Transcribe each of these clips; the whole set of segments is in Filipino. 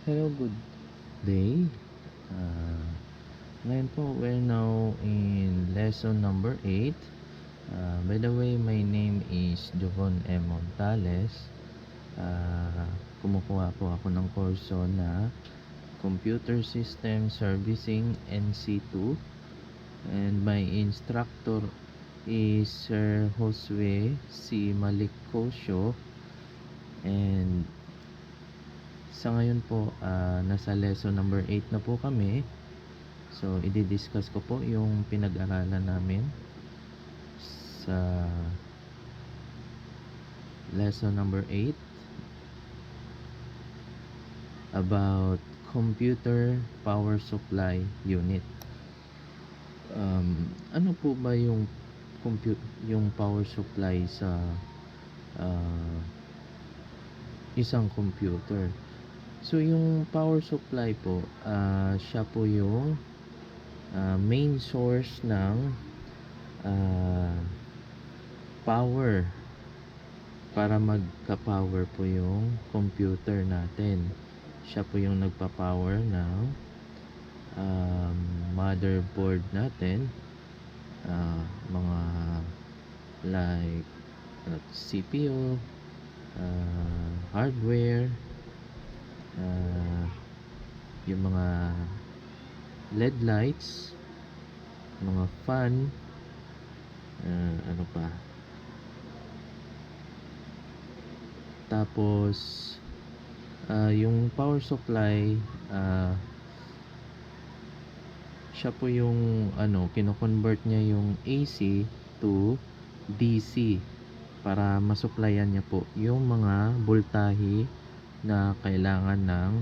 Hello, good day. Uh, Ngayon po, we're now in lesson number 8. By the way, my name is Jovon M. Montales. Kumukuha po ako ng kurso na Computer System Servicing NC2. And my instructor is Sir Josue C. Malikosyo. And sa ngayon po, nasa lesson number 8 na po kami. So, i-discuss ko po yung pinag-aralan namin sa lesson number 8 about computer power supply unit. Ano po ba yung yung power supply sa isang computer? So, yung power supply po, siya po yung main source ng power para magka-power po yung computer natin. Siya po yung nagpa-power ng motherboard natin, mga like CPU, hardware, yung mga LED lights, mga fan, ano pa, tapos yung power supply, siya po yung kino-convert niya yung AC to DC para masupplyan niya po yung mga voltahe na kailangan ng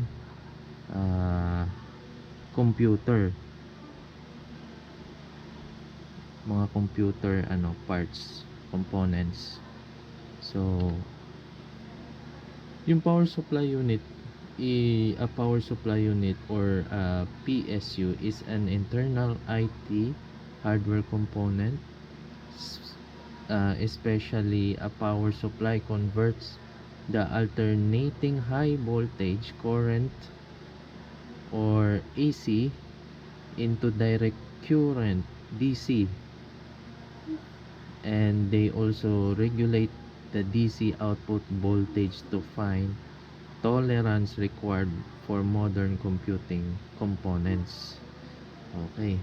computer, mga computer parts, components. So, yung power supply unit, a power supply unit or PSU is an internal IT hardware component. Especially a power supply converts the alternating high voltage current or AC into direct current DC, and they also regulate the DC output voltage to find tolerance required for modern computing components. Okay.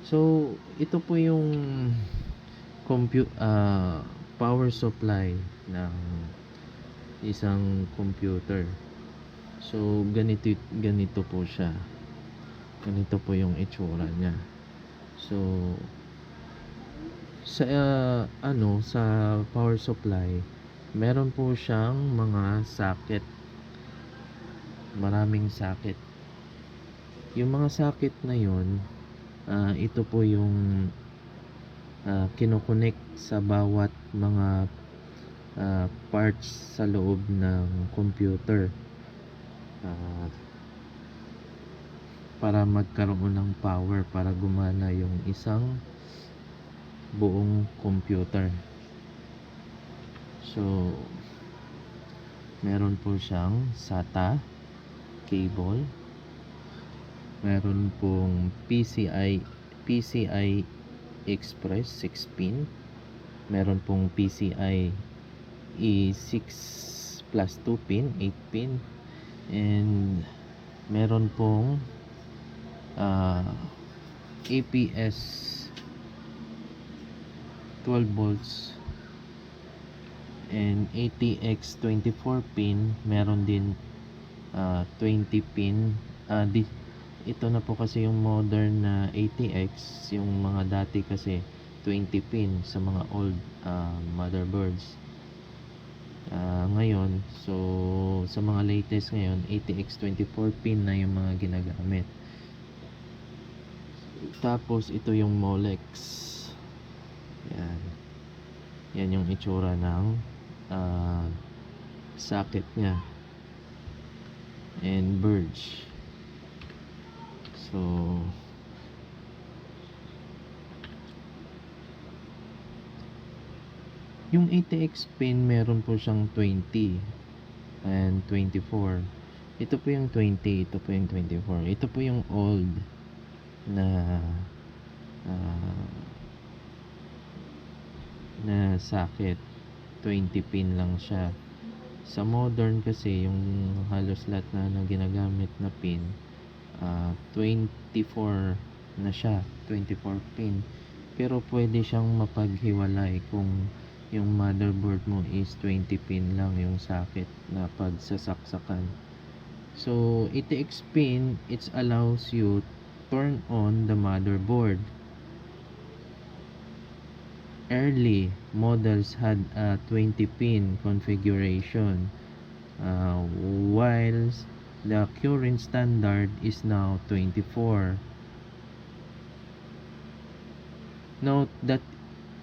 So, ito po yung power supply ng isang computer. So, ganito po siya. Ganito po yung itsura niya. So, sa sa power supply, meron po siyang mga socket, maraming socket. Yung mga socket na yun, ito po yung kinokonek sa bawat mga parts sa loob ng computer, para magkaroon ng power para gumana yung isang buong computer. So, meron po siyang SATA cable, meron pong PCI Express 6 pin, meron pong PCI E6 plus 2 pin 8 pin, and meron pong APS 12 volts and ATX 24 pin, meron din 20 pin. Ito na po kasi yung modern na ATX. Yung mga dati kasi 20 pin sa mga old motherboards. Ngayon, so sa mga latest ngayon, ATX 24 pin na yung mga ginagamit. Tapos ito yung Molex. Yan yung itsura ng socket nya, and Verge. So, yung ATX pin meron po siyang 20 and 24. Ito po yung 20, ito po yung 24. Ito po yung old na ah, na socket. 20 pin lang siya. Sa modern kasi yung halos lahat na ginagamit na pin 24 na siya, 24 pin. Pero pwede siyang mapaghiwalay kung yung motherboard mo is 20 pin lang yung socket na pagsasaksakan. So, ATX pin, it allows you turn on the motherboard. Early models had a 20 pin configuration, while the current standard is now 24. Note that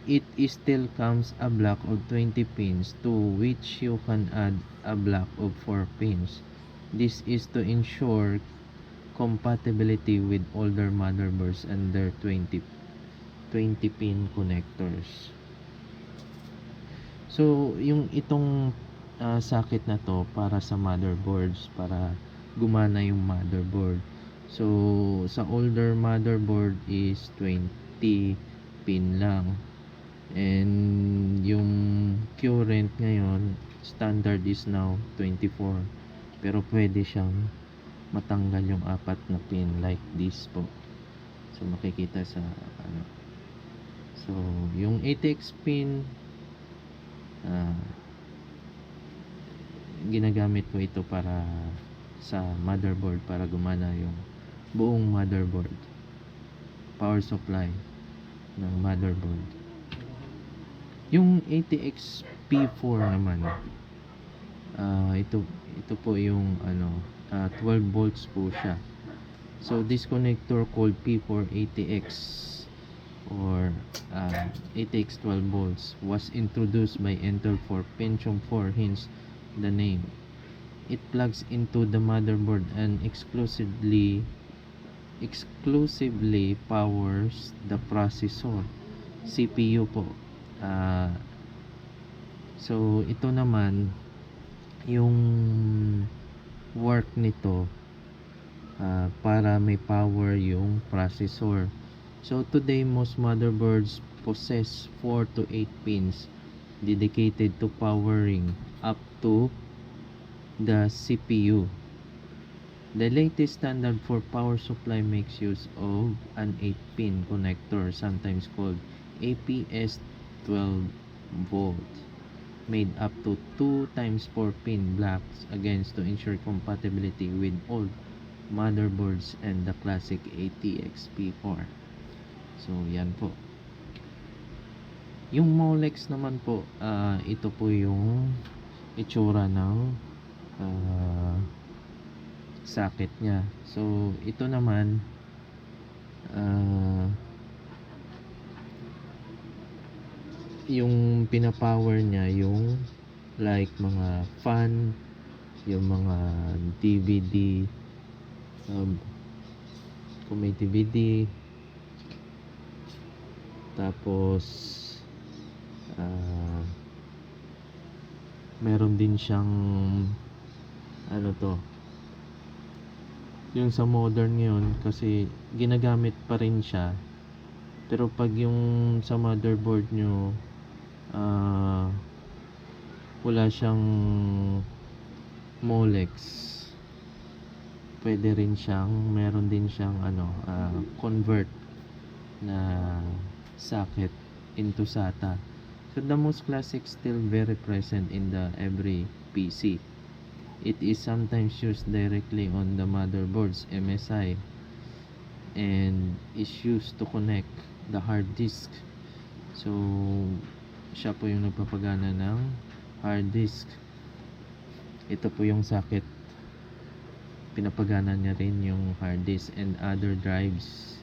it still comes a block of 20 pins to which you can add a block of 4 pins. This is to ensure compatibility with older motherboards and their 20 pin connectors. So, yung itong socket na to para sa motherboards, para gumana yung motherboard. So, sa older motherboard is 20 pin lang. And yung current ngayon, standard is now 24. Pero pwede siyang matanggal yung apat na pin like this po. So, makikita sa ano. So, yung ATX pin, ginagamit ko ito para sa motherboard, para gumana yung buong motherboard, power supply ng motherboard. Yung ATX P4 naman, ito po yung 12 volts po siya. So this connector called P4 ATX or ATX 12 volts was introduced by Intel for Pentium 4, hence the name. It plugs into the motherboard and exclusively powers the processor, CPU po. So ito naman yung work nito, para may power yung processor. So today most motherboards possess 4 to 8 pins dedicated to powering up to the CPU. The latest standard for power supply makes use of an 8-pin connector, sometimes called APS 12 volt, made up to 2 times 4 pin blocks against to ensure compatibility with old motherboards and the classic ATX P4. So yan po. Yung Molex naman po, ito po yung itsura ng socket nya. So ito naman, yung pinapower nya yung like mga fan, yung mga DVD, kung may DVD, tapos meron din siyang yung sa modern ngayon kasi ginagamit pa rin siya, pero pag yung sa motherboard nyo wala siyang Molex, pwede rin siyang, meron din siyang convert na socket into SATA. So the most classic still very present in the every PC. It is sometimes used directly on the motherboard's MSI and is used to connect the hard disk. So siya po yung nagpapagana ng hard disk. Ito po yung socket, pinapagana niya rin yung hard disk and other drives.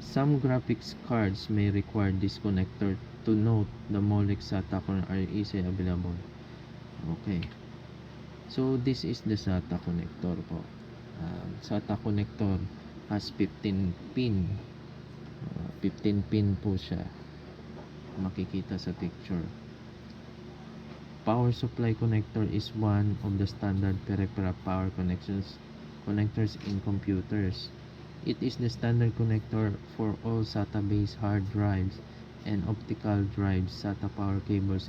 Some graphics cards may require this connector. To note, the Molex SATA are easily available. Okay. So this is the SATA connector po. SATA connector has 15 pin. 15 pin po siya. Makikita sa picture. Power supply connector is one of the standard peripheral power connectors in computers. It is the standard connector for all SATA-based hard drives and optical drives. SATA power cables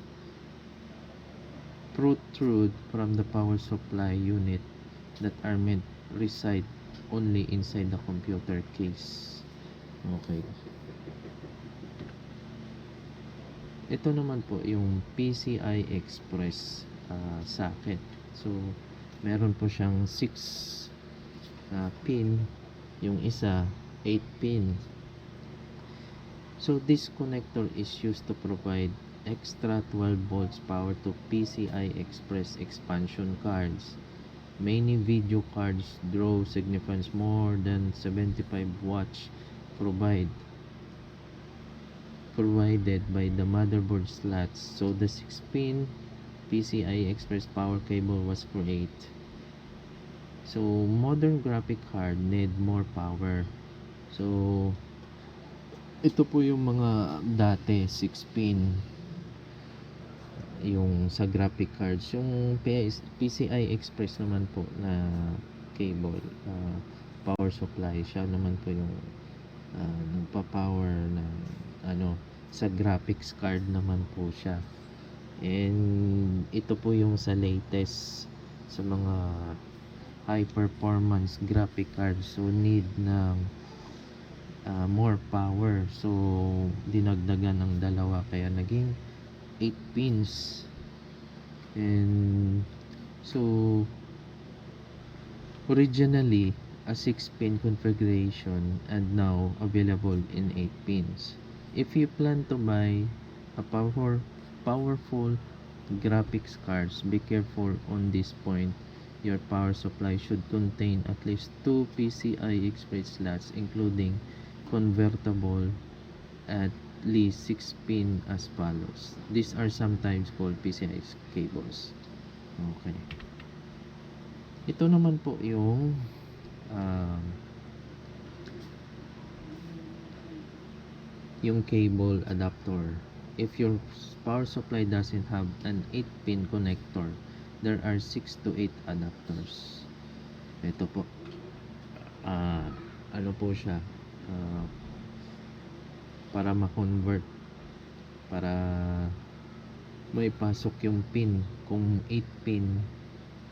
protrude from the power supply unit that are meant reside only inside the computer case. Okay. Ito naman po yung PCI Express socket. So, meron po siyang 6 pin, yung isa 8 pin. So, this connector is used to provide extra 12 volts power to PCI Express expansion cards. Many video cards draw significantly more than 75 watts provided by the motherboard slots. So the 6-pin PCI Express power cable was created. So modern graphic card need more power. So ito po yung mga dati 6-pin yung sa graphic cards. Yung PCI Express naman po na cable, power supply, siya naman po yung nagpa-power ng sa graphics card naman po siya. And ito po yung sa latest sa mga high performance graphic cards, so need ng more power, so dinagdagan ng dalawa kaya naging 8 pins. And so originally a 6-pin configuration and now available in 8 pins. If you plan to buy a powerful graphics cards, be careful on this point. Your power supply should contain at least 2 PCI Express slots, including convertible at least 6 pin as follows. These are sometimes called PCI cables. Okay. Ito naman po yung cable adapter. If your power supply doesn't have an 8-pin connector, there are 6 to 8 adapters. Ito po, ano po siya, para ma-convert, para may pasok yung pin kung 8 pin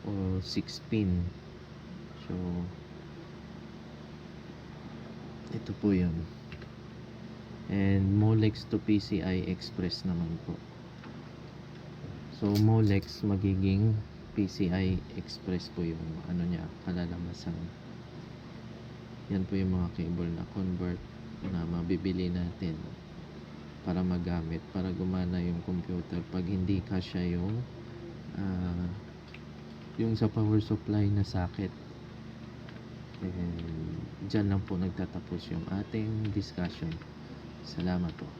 o 6 pin. So ito po yun. And Molex to PCI Express naman po. So Molex magiging PCI Express po yung niya, kalalabasan. Yan po yung mga cable na convert na mabibili natin para magamit, para gumana yung computer pag hindi kasya yung sa power supply na socket. And dyan lang po nagtatapos yung ating discussion. Salamat po.